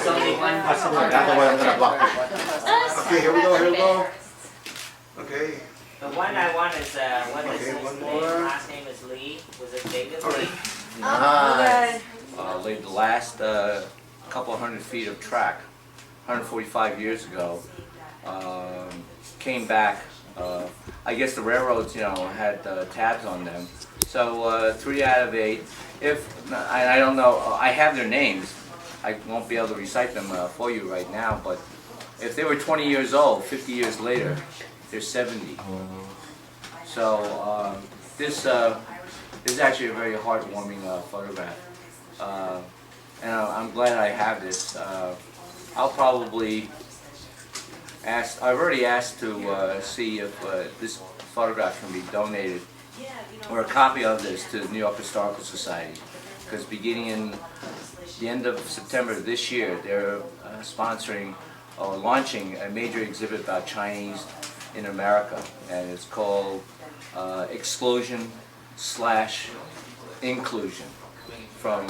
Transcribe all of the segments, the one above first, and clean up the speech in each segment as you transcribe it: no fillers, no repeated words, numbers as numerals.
only one. That's the one I'm gonna block. Okay, here we go, here we go. Okay. The one I want is what is Okay, his one name? more. Last name is Lee. Was it David Lee? Nice. Laid the last couple hundred feet of track, 145 years ago. Came back. I guess the railroads, had tabs on them. So 3 out of 8. If I don't know, I have their names. I won't be able to recite them for you right now. But if they were 20 years old, 50 years later, they're 70. So this is actually a very heartwarming photograph. And I'm glad I have this. I'll probably ask, I've already asked to see if this photograph can be donated, or a copy of this, to the New York Historical Society. Because beginning in the end of September this year, they're sponsoring or launching a major exhibit about Chinese in America. And it's called Exclusion/Inclusion. From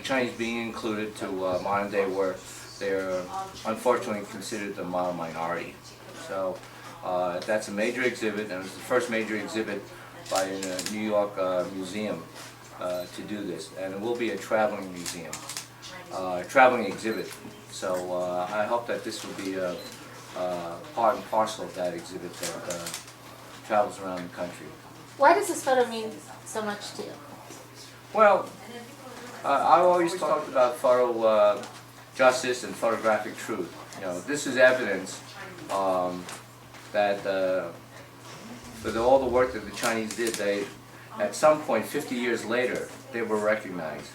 Chinese being included to modern day where they're unfortunately considered the model minority. So that's a major exhibit, and it's the first major exhibit by a New York museum to do this. And it will be a traveling museum, traveling exhibit. So I hope that this will be a part and parcel of that exhibit that travels around the country. Why does this photo mean so much to you? Well, I've always talked about photo justice and photographic truth. This is evidence that with all the work that the Chinese did, they, at some point, 50 years later, they were recognized.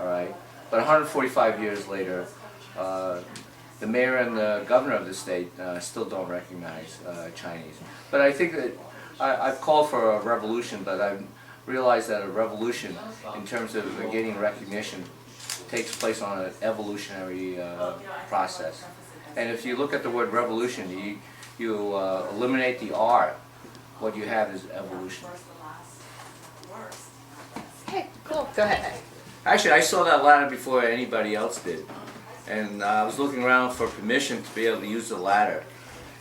All right, but 145 years later, the mayor and the governor of the state still don't recognize Chinese. But I think that I've called for a revolution, but I've realized that a revolution, in terms of gaining recognition, takes place on an evolutionary process. And if you look at the word revolution, you eliminate the R. What you have is evolution. Okay, cool. Go ahead. Actually, I saw that ladder before anybody else did. And I was looking around for permission to be able to use the ladder.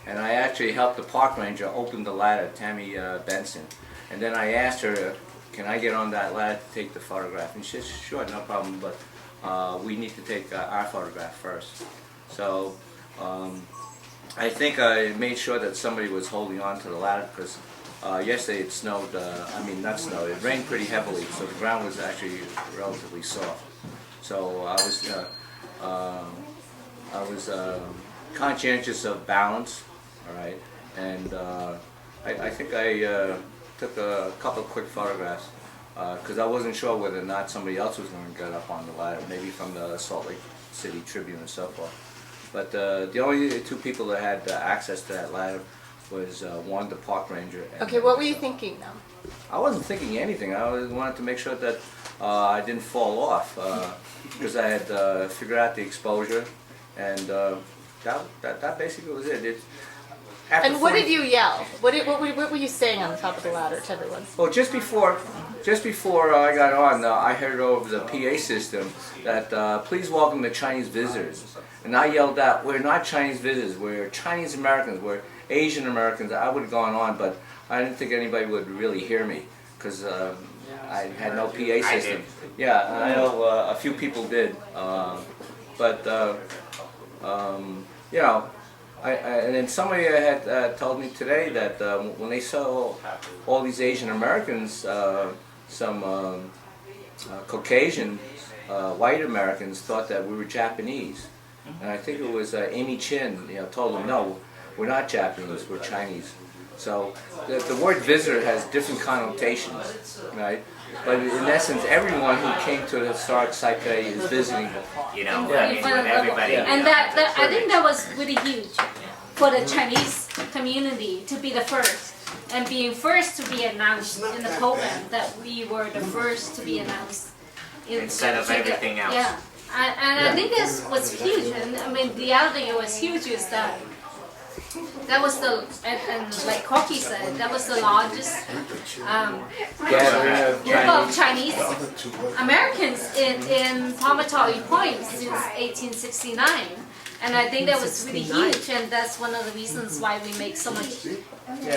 And I actually helped the park ranger open the ladder, Tammy Benson. And then I asked her, can I get on that ladder to take the photograph? And she said, sure, no problem, but we need to take our photograph first. So I think I made sure that somebody was holding on to the ladder, because yesterday it snowed, not snowed, it rained pretty heavily, so the ground was actually relatively soft. So I was conscientious of balance, all right, and I think I took a couple of quick photographs because I wasn't sure whether or not somebody else was going to get up on the ladder, maybe from the Salt Lake City Tribune and so forth. But the only 2 people that had access to that ladder was one, the park ranger. And Okay, what were you thinking though? I wasn't thinking anything. I wanted to make sure that I didn't fall off because I had figured out the exposure, and that basically was it. And what did you yell? What were you saying on the top of the ladder to everyone? Well, just before I got on, I heard over the PA system that please welcome the Chinese visitors. And I yelled out, we're not Chinese visitors, we're Chinese Americans, we're Asian Americans. I would have gone on, but I didn't think anybody would really hear me because I had no PA system. Yeah, I know a few people did, but and then somebody had told me today that when they saw all these Asian Americans, some Caucasian white Americans thought that we were Japanese. And I think it was Amy Chin, told them, no, we're not Japanese, we're Chinese. So the word visitor has different connotations, right? But in essence, everyone who came to the historic site today is visiting. Everybody. And that I think that was really huge for the Chinese community to be the first, and being first to be announced in the program, that we were the first to be announced Instead of everything else. Yeah, and I think this was huge. And I mean, the other thing that was huge is that That was and like Corky said, that was the largest Gathering of group of Chinese. Chinese Americans in Promontory Point since 1869. And I think that was really huge, and that's one of the reasons why we make so much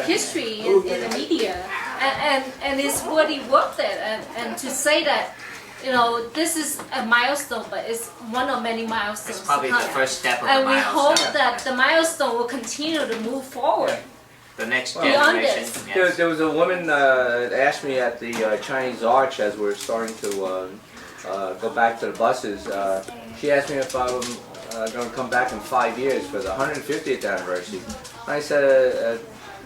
history in the media. And it's really worth it. And to say that, you know, this is a milestone, but it's one of many milestones. It's probably the first step of the And we hope milestone. that the milestone will continue to move forward. The next Beyond generation. this. There was a woman asked me at the Chinese Arch as we're starting to go back to the buses. She asked me if I'm going to come back in 5 years for the 150th anniversary. And I said,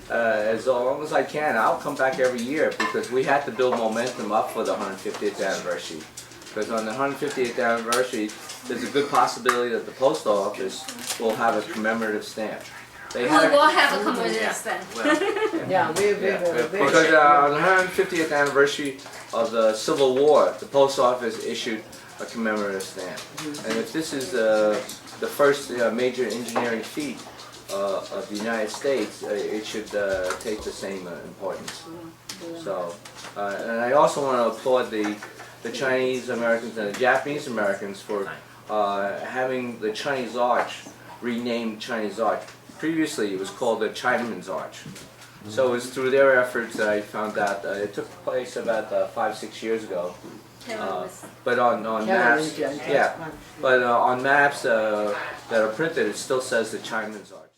as long as I can, I'll come back every year because we had to build momentum up for the 150th anniversary. Because on the 150th anniversary, there's a good possibility that the post office will have a commemorative stamp. They We had will have a commemorative then. Yeah, we because on the 150th anniversary of the Civil War, the post office issued a commemorative stamp. And if this is the first major engineering feat of the United States, it should take the same importance. So, and I also want to applaud the Chinese Americans and the Japanese Americans for having the Chinese Arch renamed Chinese Arch. Previously, it was called the Chinaman's Arch. So it was through their efforts that I found out it took place about 5-6 years ago. But on maps, yeah. But on maps that are printed, it still says the Chinaman's Arch.